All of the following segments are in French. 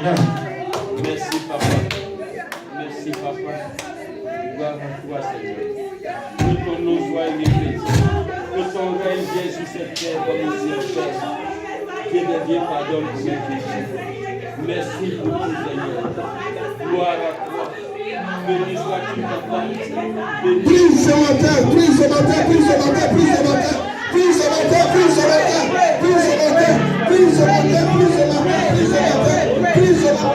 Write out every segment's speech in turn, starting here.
Amen. Merci, Papa. Merci, Papa. Gloire à toi, Seigneur. Que ton nom soit élevé. Que ton règne vienne sur cette terre comme au ciel, Père. Que les dieux pardonnent pour mes péchés. Merci pour tout, Seigneur. Gloire à toi. Béni sois-tu, Papa. Prie ce matin, prie ce matin, prie ce matin, prie ce matin. Prie ce matin, prie ce matin, prie ce matin, prie ce matin, prie ce matin, prie ce matin,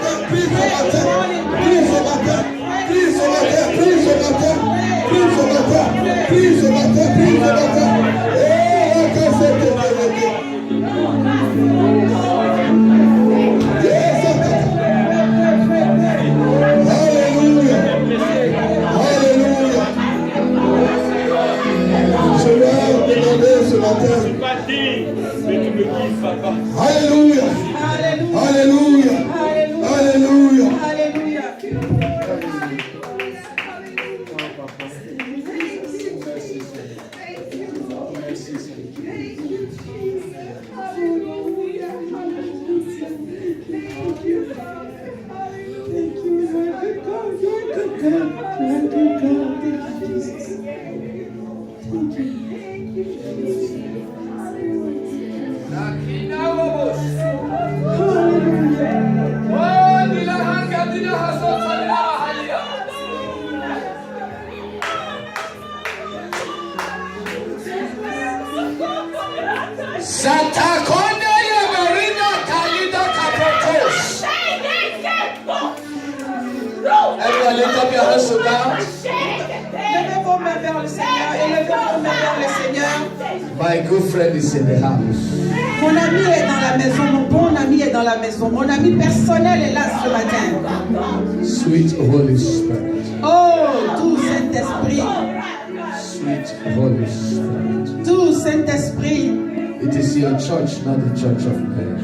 prie ce matin, prie ce matin, prie ce matin, prie ce matin, prie ce matin, prie ce matin, prie ce matin, prie ce matin. Et que c'est que ce matin. Je ne suis pas digne, mais tu me guides, Papa. Alléluia. Alléluia. Alléluia. Alléluia. My good friend is in the house. Mon ami est dans la maison, mon bon ami est dans la maison. Mon ami personnel est là ce matin. Sweet Holy Spirit. Oh, doux Saint-Esprit. Sweet Holy Spirit. Doux Saint-Esprit. It is your church, not the church of men.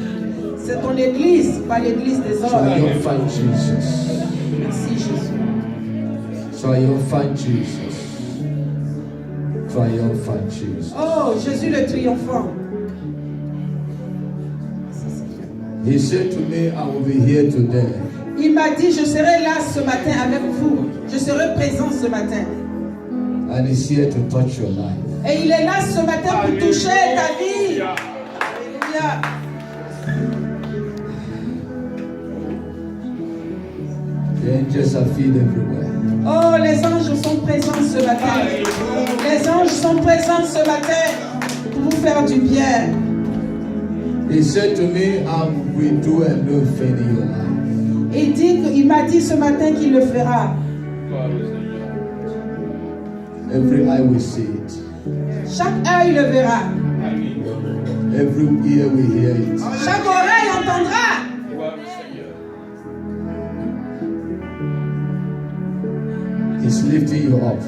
C'est ton église, pas l'église des hommes. Triumphant Jesus. Merci Jésus. Triumphant Jesus. Triumphant Jesus. Oh, Jésus le triomphant. He said to me, I will be here today. Il m'a dit, je serai là ce matin avec vous. Je serai présent ce matin. And he's here to touch your life. Et il est là ce matin pour toucher ta vie. Alléluia. The angels are feet everywhere. Oh, les anges sont présents ce matin. Les anges sont présents ce matin pour vous faire du bien. He said to me, I will do a new thing in your life. Il m'a dit ce matin qu'il le fera. Every eye will see it. Chaque œil le verra. Every ear will hear it. Chaque oreille entendra. He's lifting you up.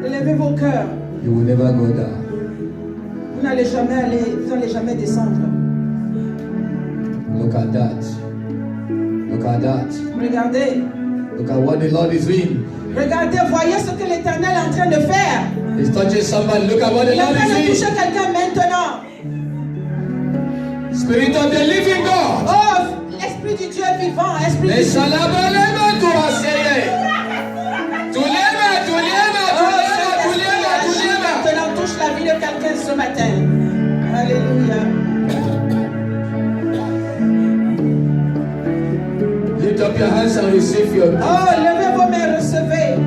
Élevez vos cœurs. You will never go down. Vous n'allez jamais descendre. Look at that. Look at that. Regardez. Look at what the Lord is doing. Regardez, voyez ce que l'Éternel est en train de faire. He's touching somebody. Look at what the Il est en Lord train de is toucher doing. quelqu'un maintenant. Spirit of the living God. Oh, l'Esprit du Dieu vivant, Esprit du Dieu. Maintenant touche la vie de quelqu'un ce matin. Alléluia. Lift up your hands and receive your gift. Oh, levez vos mains, recevez.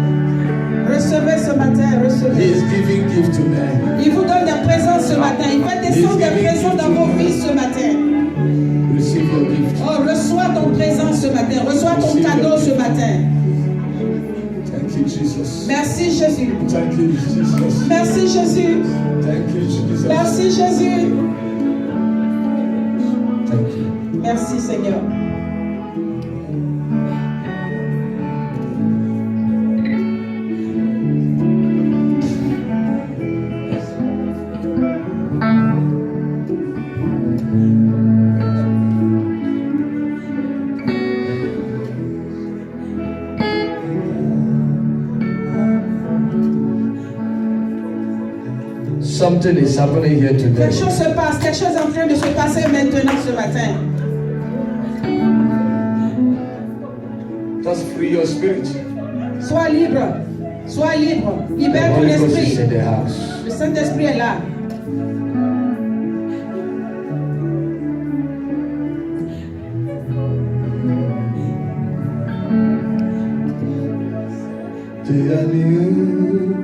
Recevez ce matin, He recevez. is giving gift to men. Il vous donne des présents ce matin. Il fait descendre des présents dans vos vies ce matin. Receive your gift. Oh, reçois ton présent ce matin. Reçois ton cadeau ce matin. Thank you, Jesus. Merci Jésus. Thank you, Jesus. Merci Jésus. Thank you, Jesus. Merci Jésus. Thank you. Merci Seigneur. Something is happening here today. Quelque chose se passe, quelque chose est en train de se passer maintenant ce matin. Just free your spirit. Sois libre. Sois libre. Libère The ton Holy Ghost is esprit. in the house. Le Saint-Esprit est là. They are new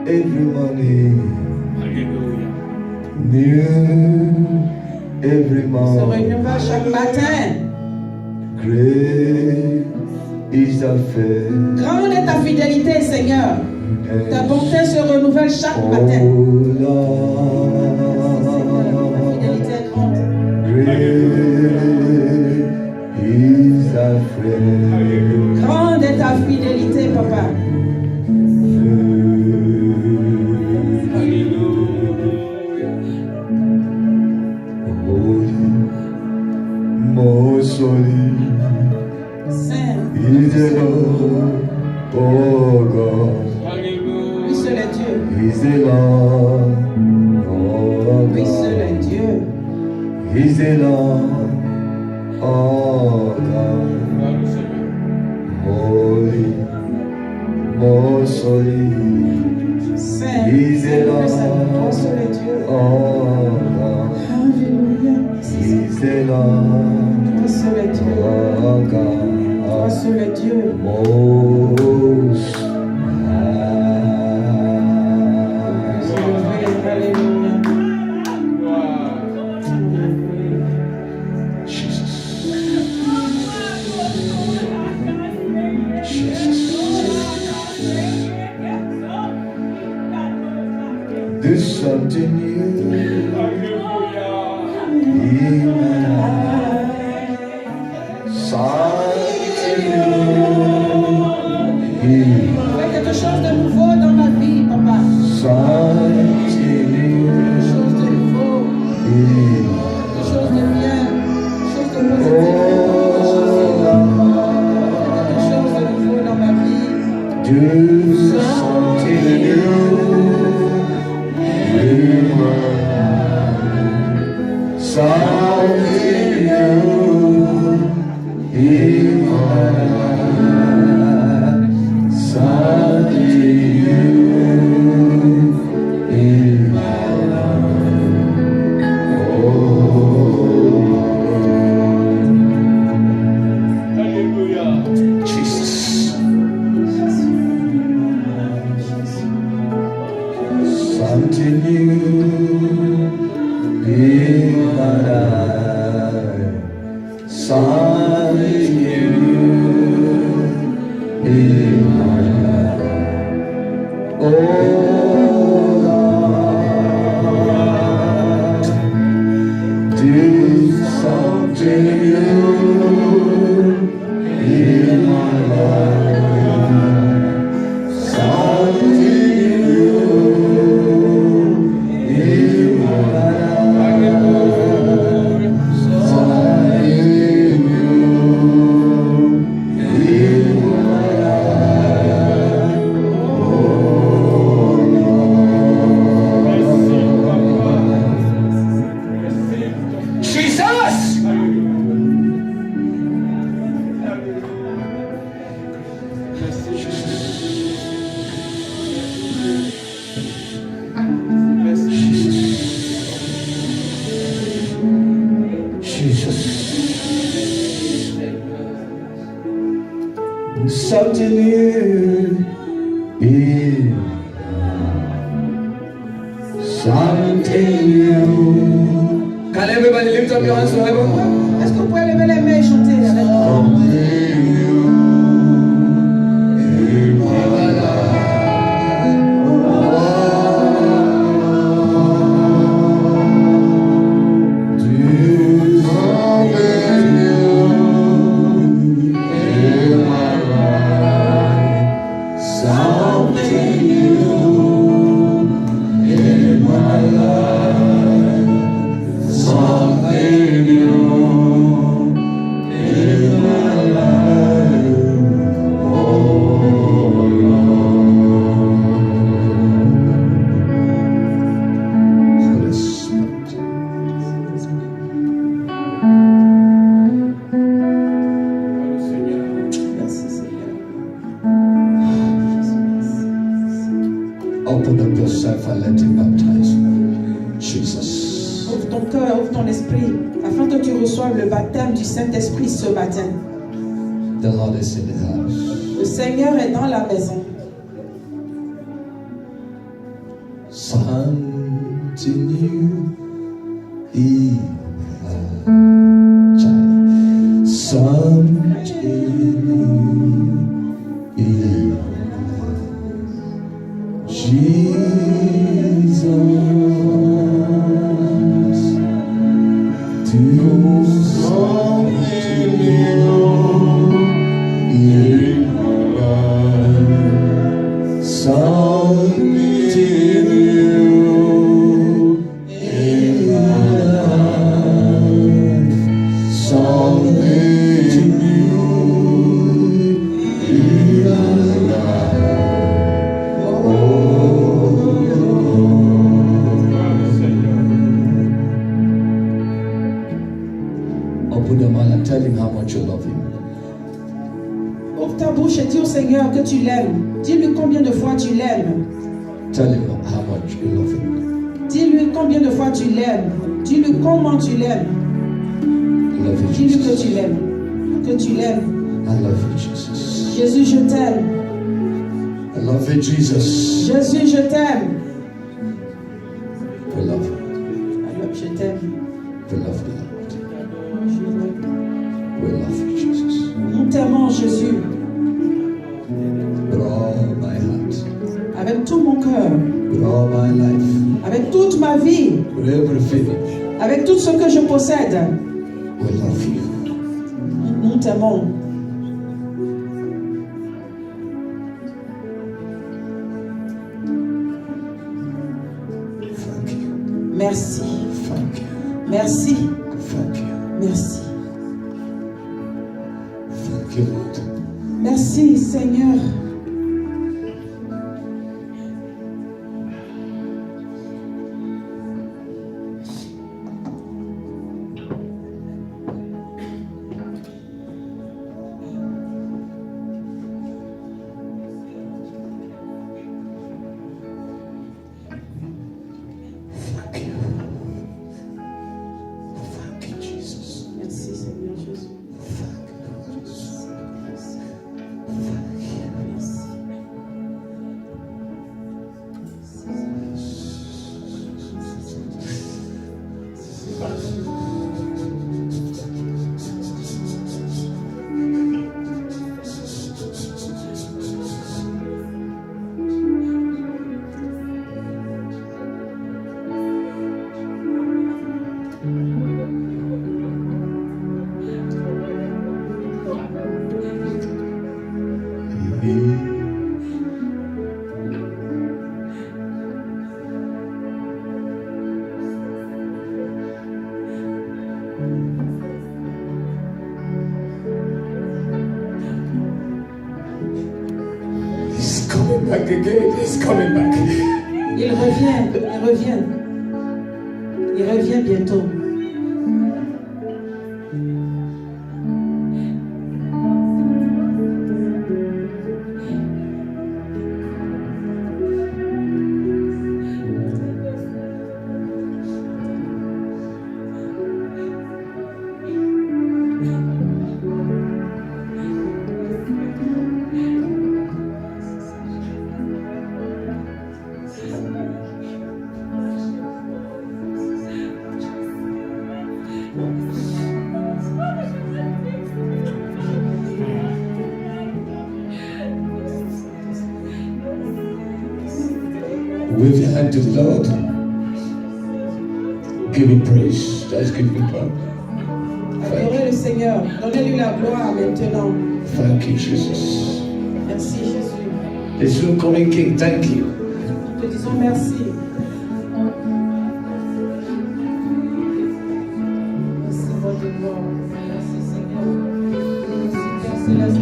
every morning. Alléluia. New every Se morning. renouvelle chaque matin. Great is thy faith. Grande est ta fidélité, Seigneur. Ta bonté se renouvelle chaque matin. Oh Ta Lord, fidélité est grande. great is thy faith. Grande est ta fidélité, Papa. Alléluia. Most holy Saint, is the Lord, oh God, Alléluia. lui seul est Dieu. is the Lord, oh Lui seul God, est Dieu. is the Lord, oh God, Gloire au Seigneur. holy, most holy Saint, is the Saint, lui Lord, seul est Dieu. oh God, Alléluia. is the Lord, Toi seul est Dieu. oh Toi God, seul est Dieu. most high. Alléluia. Gloire. Jesus. Jesus. Do something new Alléluia. in my life. Something new. Fais quelque chose de nouveau dans ma vie, Papa. Something Quelque new. chose de nouveau. Quelque chose de bien. Quelque chose de positif. Quelque chose de nouveau dans ma vie. Do something new in my life. Something new in my life. Something new in my life. Oh, Alléluia. Jesus. Something new in my life. Something new in my life. Oh Lord, do something new in my life. Something new in my life. Something new in my life. Merci, Papa. Merci. Jesus! Merci. Merci. Jesus. Something new in something new. Can everybody lift up your hands to heaven? Est-ce que vous pouvez lever les mains et chanter avec moi? Something new in my life. Do something new in my life. Something new in my life. Something new in my life. ton cœur, ouvre ton esprit, afin que tu reçoives le baptême du Saint-Esprit ce matin. The Lord is in the house. Le Seigneur est dans la maison. Something new. Something new. Jesus, do something new in my life. Something new in my life. Something new in my life. Oh. Open your mouth and tell him how much you love him. Ouvre ta bouche et dis au Seigneur que tu l'aimes. Dis-lui combien de fois tu l'aimes. Tell him how much you love him. Dis-lui combien de fois tu l'aimes. Dis-lui comment tu l'aimes. Love you, Dis-lui que Jesus. tu l'aimes. Que tu l'aimes. I love you, Jesus. Jésus, je t'aime. I love you, Jesus. Jésus, je t'aime. We love you. Alors, je t'aime. We love you, Lord. Je t'aime. We love you, Jesus. Nous t'aimons, Jésus, With all my heart, avec tout mon cœur, with all my life, avec toute ma vie, with everything. avec tout ce que je possède. We love you. Nous t'aimons. Thank you. Merci. Thank you. Merci. Thank you. Merci. Thank you, Lord. Merci, Seigneur. Thank you. Thank you, Jesus. Merci, Seigneur Jésus. Thank you, Jesus. Merci. Thank you. Merci. He's coming back again. He's coming back. Il revient, il revient. Il revient bientôt. Wave your hand to the Lord. Give him praise. Just give him praise. Adorez le Seigneur. Donnez-lui la gloire maintenant. Thank you, Jesus. Merci, Jésus. The soon coming King, thank you. Nous te disons merci. Merci, votre gloire. Merci, Seigneur. Merci, Père Céleste.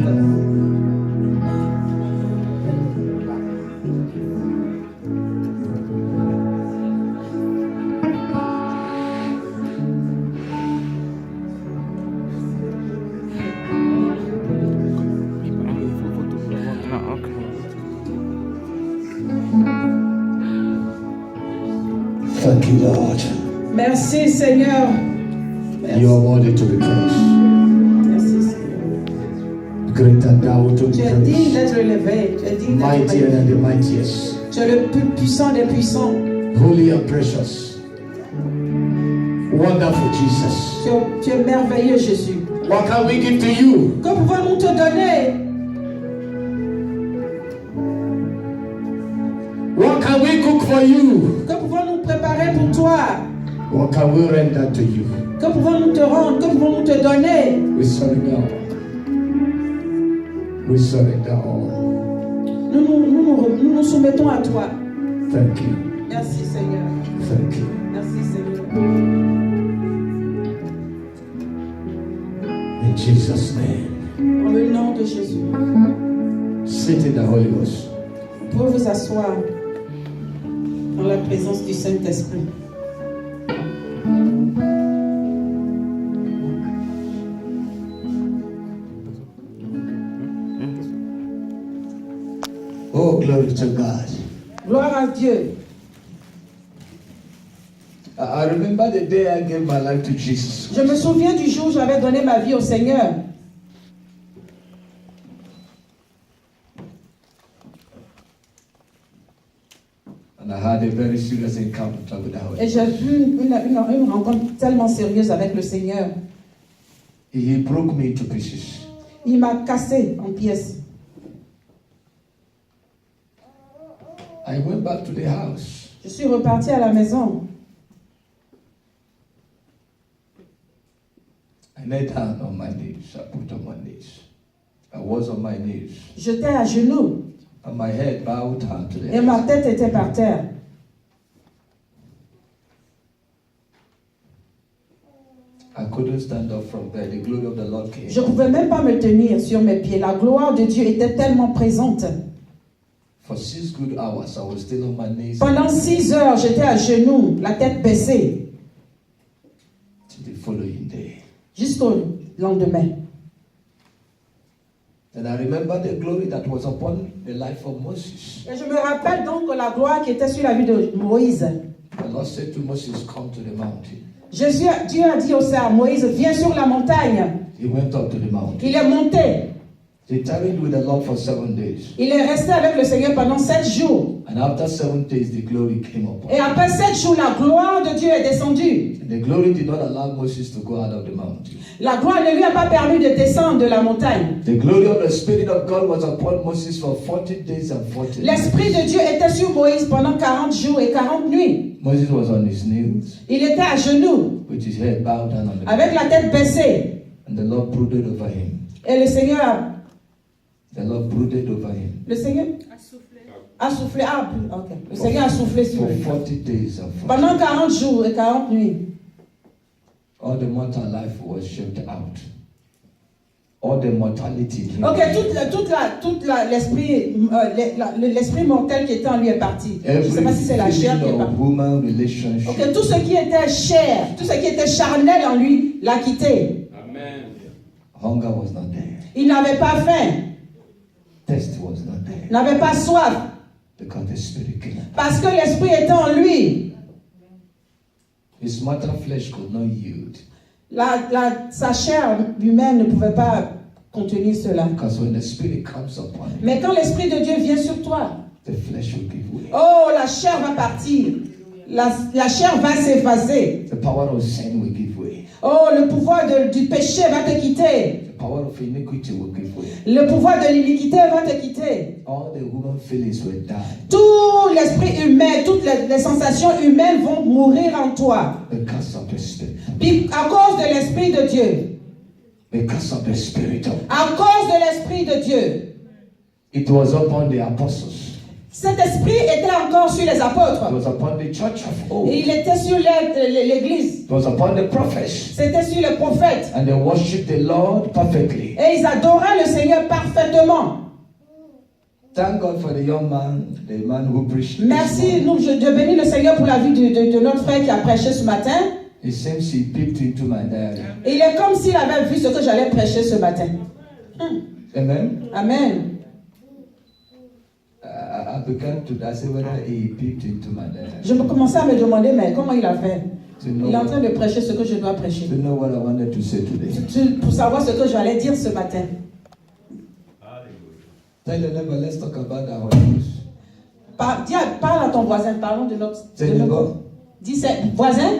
Thank you, Lord. Merci Seigneur. You are worthy to be praised. Merci Seigneur. Great and thou to be Tu es digne praised. d'être élevé. Tu es digne d'être Mightier élevé. than the mightiest. Tu es le plus puissant des puissants. Holy and precious. Wonderful Jesus. Tu es merveilleux Jésus. What can we give to you? Que pouvons-nous te donner? What can we cook for you? Que pouvons-nous préparer pour toi? What can we render to you? Que pouvons-nous te rendre? Que pouvons-nous te donner? We surrender all. We surrender all. Nous nous soumettons à toi. Thank you. Merci Seigneur. Thank you. Merci Seigneur. In Jesus' name. Dans le nom de Jésus. Sit in the Holy Ghost. Vous pouvez vous asseoir dans la présence du Saint-Esprit. Oh, glory to God. Gloire à Dieu. I remember the day I gave my life to Jesus. Je me souviens du jour où j'avais donné ma vie au Seigneur. And I had a very serious encounter with the Holy Et j'ai Ghost. vu une rencontre tellement sérieuse avec le Seigneur. He broke me into pieces. Il m'a cassé en pièces. I went back to the house. Je suis reparti à la maison. I knelt down on my knees. I put on my knees. I was on my knees. J'étais à genoux And my head bowed down to the et ma earth. tête était par terre. I couldn't stand up from bed. The glory of the Lord came. Je ne pouvais même pas me tenir sur mes pieds. La gloire de Dieu était tellement présente. For 6 good hours, I was still on my knees Pendant 6 heures, j'étais à genoux, la tête baissée, till the following day. jusqu'au lendemain. And I remember the glory that was upon the life of Moses. Et je me rappelle donc la gloire qui était sur la vie de Moïse. The Lord said to Moses, come to the mountain. Dieu a dit à Moïse, viens sur la montagne. He went up to the mountain. Il est monté. He tarried with the Lord for 7 days. Il est resté avec le Seigneur pendant 7 jours. And after 7 days, the glory came upon Et him. après 7 jours, la gloire de Dieu est descendue. The glory did not allow Moses to go out of the mountain. La gloire ne lui a pas permis de descendre de la montagne. The glory of the Spirit of God was upon Moses for 40 days and 40 nights. L'Esprit de Dieu était sur Moïse pendant 40 jours et 40 nuits. Moses was on his knees Il était à genoux, with his head bowed down on the avec ground. la tête baissée. And the Lord brooded over him. Et le Seigneur The Lord a soufflé. Ah, ok. Le Seigneur a soufflé sur for lui. 40 days and 40 Pendant 40 jours et 40 nuits. All the mortal life was shaped out. All the mortality. Ok, l'esprit mortel qui était en lui est parti. Je ne sais pas si c'est la chair qui est partie. Human relationship. Ok, tout ce qui était chair, tout ce qui était charnel en lui l'a quitté. Amen. Hunger was not there. Il n'avait pas faim, Thirst was not there. n'avait pas soif, Because the Spirit came. parce que l'esprit était en lui. His mortal flesh could not yield. Sa chair humaine ne pouvait pas contenir cela. Because when the Spirit comes upon him, Mais quand l'Esprit de Dieu vient sur toi, the flesh will give way. oh, la chair va partir. La chair va s'effacer. The power of sin will give way. Oh, le pouvoir du péché va te quitter. The power of iniquity will give way. Le pouvoir de l'iniquité va te quitter. All the human feelings will die. Tout l'esprit humain, toutes les sensations humaines vont mourir en toi. Because of the Spirit. Puis, à cause de l'Esprit de Dieu. Because of the Spirit of À cause de l'Esprit de Dieu. It was upon the apostles. Cet esprit était encore sur les It apôtres. was upon the church of old. Et il était sur l'église. It was upon the prophets. C'était sur les prophètes. And they worshiped the Lord perfectly. Et ils adoraient le Seigneur parfaitement. Thank God for the young man, the man who preached. this Merci, morning. je bénis le Seigneur pour la vie de notre frère qui a prêché ce matin. It seems he peeped into my diary. Et il est comme s'il avait vu ce que j'allais prêcher ce matin. Amen. Amen. I began to say whether he peeped into my Je commençais à me demander, mais comment il a fait? to know, Il est en train de prêcher ce que je dois prêcher. to know what I wanted to say today. Pour savoir ce que j'allais dire ce matin. Tell your neighbor, let's talk about the Holy Ghost. Parle à ton voisin, parlons de notre... Say neighbor, Dis voisin,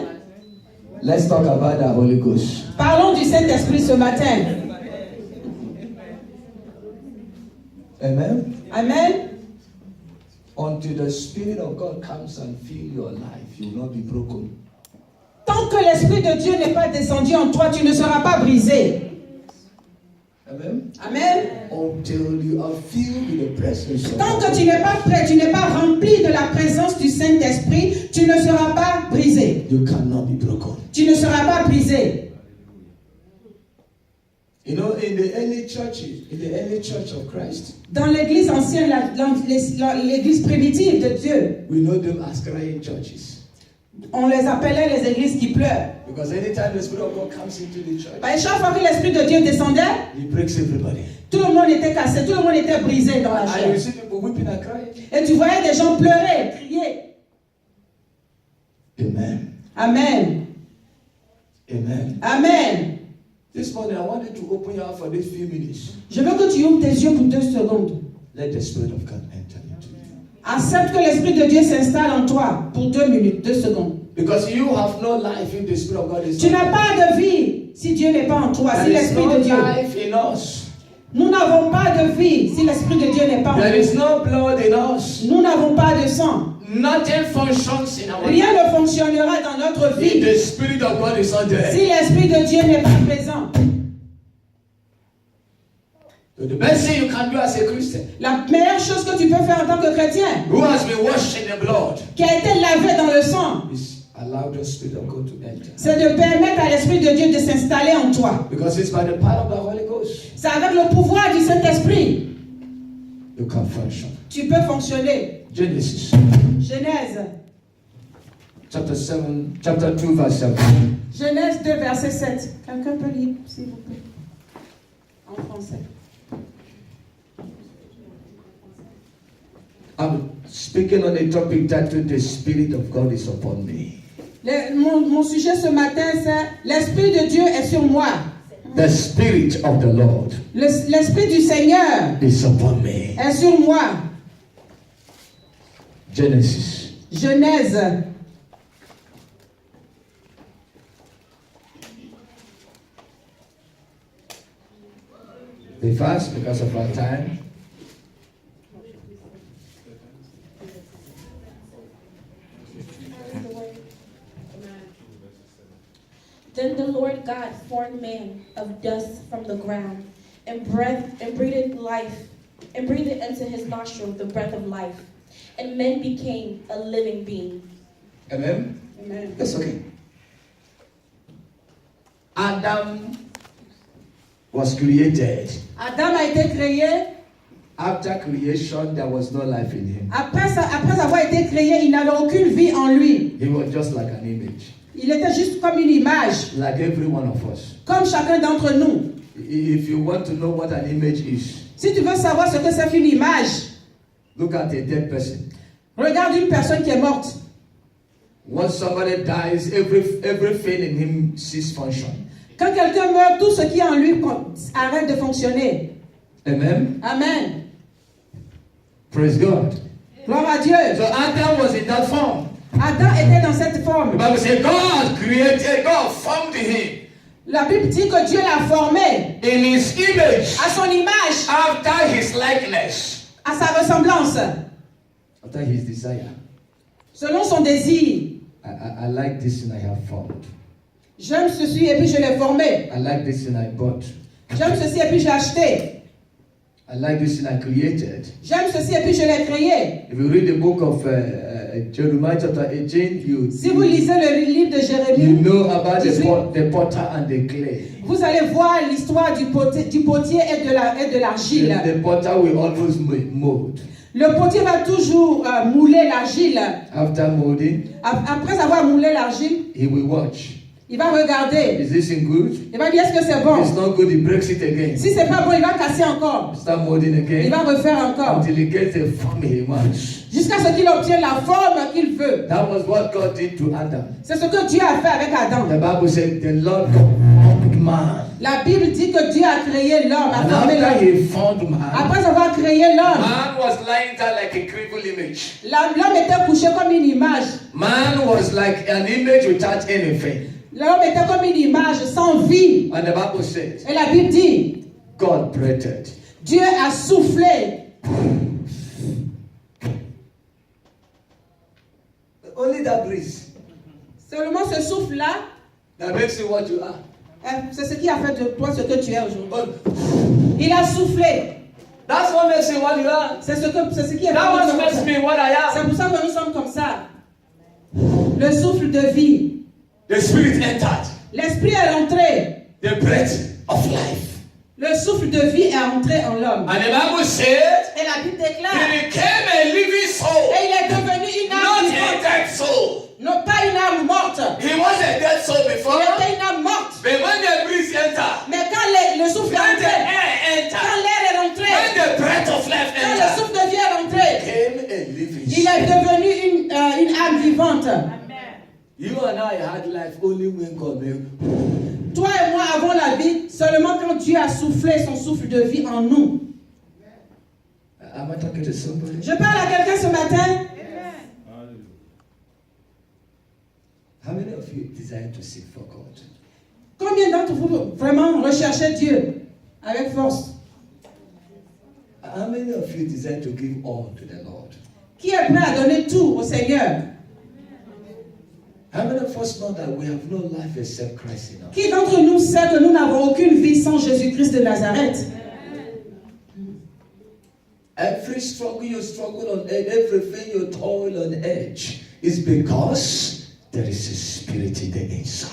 let's talk about the Holy Ghost. parlons du Saint-Esprit ce matin. Amen. Amen. Until the Spirit of God comes and fill your life, you will not be broken. Tant que l'Esprit de Dieu n'est pas descendu en toi, tu ne seras pas brisé. Amen. Amen. Until you are filled with the presence of Tant que God, tu n'es pas prêt, tu n'es pas rempli de la présence du Saint-Esprit, tu ne seras pas brisé. you cannot be broken. Tu ne seras pas brisé. You know, in the early churches, in the early church of Christ, Dans l'église ancienne, l'église primitive de Dieu, we know them as crying churches. on les appelait les églises qui pleurent. Because anytime the Spirit of God comes into the church, Et chaque fois que l'Esprit de Dieu descendait, He breaks everybody. tout le monde était cassé, tout le monde était brisé dans la And chair. you see people weeping and crying. Et tu voyais des gens pleurer, crier. Amen. Amen. Amen. Amen. This morning, I wanted to open your heart for these few minutes. Je veux que tu ouvres tes yeux pour 2 secondes. Let the Spirit of God enter into you. Accepte que l'Esprit de Dieu s'installe en toi pour 2 minutes, 2 secondes. Because you have no life if the Spirit of God is Tu not n'as pas de vie si Dieu n'est pas en toi, si there. There is l'Esprit no de Dieu. life in us. Nous n'avons pas de vie si l'Esprit de Dieu n'est pas en There is nous. no blood in us. Nous n'avons pas de sang. Nothing functions in our Rien life ne fonctionnera dans notre if vie the Spirit of God is not there. si l'Esprit de Dieu n'est pas présent. So the best thing you can do as a Christian, La meilleure chose que tu peux faire en tant que chrétien, who has been washed in the blood, qui a été lavé dans le sang, is allow the Spirit of God to enter. c'est de permettre à l'Esprit de Dieu de s'installer en toi. Because it's by the power of the Holy Ghost C'est avec le pouvoir du Saint-Esprit you can function. tu peux fonctionner. Genesis Genèse, chapter 2, verse 7. Genèse 2, verset 7. Quelqu'un peut lire, s'il vous plaît, en français. I'm speaking on a topic that the Spirit of God is upon me. Mon sujet ce matin, c'est l'Esprit de Dieu est sur moi. The Spirit of the Lord L'Esprit du Seigneur is upon me. est sur moi. Genesis Genèse. Be fast because of our time. Then the Lord God formed man of dust from the ground, and breathed into his nostril the breath of life, and man became a living being. Amen. Amen. That's okay. Adam was created. Adam a été créé. After creation, there was no life in him. Après avoir été créé, il n'avait aucune vie en lui. He was just like an image, Il était juste comme une image, like every one of us. comme chacun d'entre nous. If you want to know what an image is, Si tu veux savoir ce que c'est qu'une image, look at a dead person. regarde une personne qui est morte. Once somebody dies, everything in him ceases function. Quand quelqu'un meurt, tout ce qui est en lui arrête de fonctionner. Amen. Amen. Praise God. Gloire à Dieu. So Adam was in that form. Adam était dans cette The forme. Bible says God created, God formed him La Bible dit que Dieu l'a formé in his image, à son image, after his likeness, à sa ressemblance, after his desire. selon son désir. I like this and I have formed. J'aime ceci et puis je l'ai formé. I like this and I bought. J'aime ceci et puis j'ai acheté. I like this and I created. J'aime ceci et puis je l'ai créé. If you read the book of Jeremiah chapter 18, Si vous lisez le livre de you Jérémie, know about 18, the potter and the clay. vous allez voir l'histoire du potier et de l'argile. The potter will always mold. Le potier va toujours mouler l'argile. After molding, Après avoir moulé l'argile, he will watch. Il va regarder. Is this good? Il va dire est-ce que c'est bon? It's not good, he breaks it again. Si c'est pas bon, il va casser encore. Start molding Il again va refaire encore. until he gets the form he wants. Jusqu'à ce qu'il obtienne la forme qu'il veut. That was what God did to Adam. C'est ce que Dieu a fait avec Adam. The Bible said the Lord formed man. La Bible dit que Dieu a créé l'homme, a And formé after l'homme. he formed man, Après avoir créé l'homme, man was lying there like a crippled image. l'homme était couché comme une image. Man was like an image without anything. L'homme était comme une image sans vie. And the Bible says, Et la Bible dit, God breathed. Dieu a soufflé. Only that breeze Seulement ce souffle-là, that makes you what you are. c'est ce qui a fait de toi ce que tu es aujourd'hui. Il a soufflé. That's what makes you what you are. C'est ce qui est That what makes me what I C'est am. pour ça que nous sommes comme ça. Le souffle de vie. The spirit entered. L'esprit est rentré. The breath of life. Le souffle de vie est entré en l'homme. And the Bible said, Et la Bible déclare. he became a living soul. Et il est devenu une âme Not a vivante. dead soul. Non pas une âme morte. He was a dead soul Il before. était une âme morte. But when the breeze entered, Mais quand le souffle est when the rentré, air quand entered, l'air est rentré, when the breath of life quand le entered, souffle de vie est rentré, became a living il est soul. devenu une âme vivante. You and I had life only when God made. Toi et moi avons la vie seulement quand Dieu a soufflé son souffle de vie en nous. Am I talking to somebody? Je parle à quelqu'un ce matin. How many of you desire to seek for God? Combien d'entre vous vraiment recherchez Dieu avec force? How many of you desire to give all to the Lord? Qui est prêt à donner tout au Seigneur? How many of us know that we have no life except Christ in us? Qui d'entre nous sait que nous n'avons aucune vie sans Jésus-Christ de Nazareth? Every struggle you struggle on edge, everything you toil on edge, is because there is a spirit in the inside.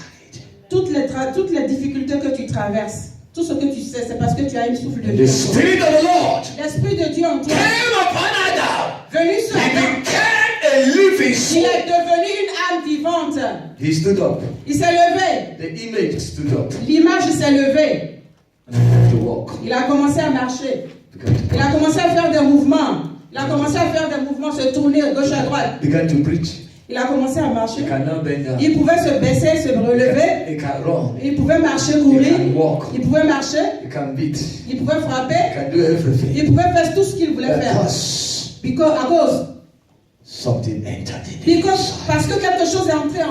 Toutes les difficultés que tu traverses, tout ce que tu sais, c'est parce que tu as une souffle de And vie. the Spirit of the Lord L'Esprit de Dieu en toi, came upon Adam. venu sur He Adam, became a living il soul. est devenu une âme vivante. He stood up. Il s'est levé, The image stood up. l'image s'est levée. And he began to walk. Il a commencé à marcher. Began to Il a commencé à faire des mouvements. Il a commencé à faire des mouvements, se tourner de gauche à droite. began to preach. Il a commencé à He marcher. can now bend down. Il pouvait se baisser, se relever. He can run. Il pouvait marcher, He courir. can walk. Il pouvait marcher. He can beat. Il pouvait He frapper. can do everything. Il pouvait faire tout ce qu'il voulait faire. Because À cause. something entered in him. Parce que quelque chose est entré en lui.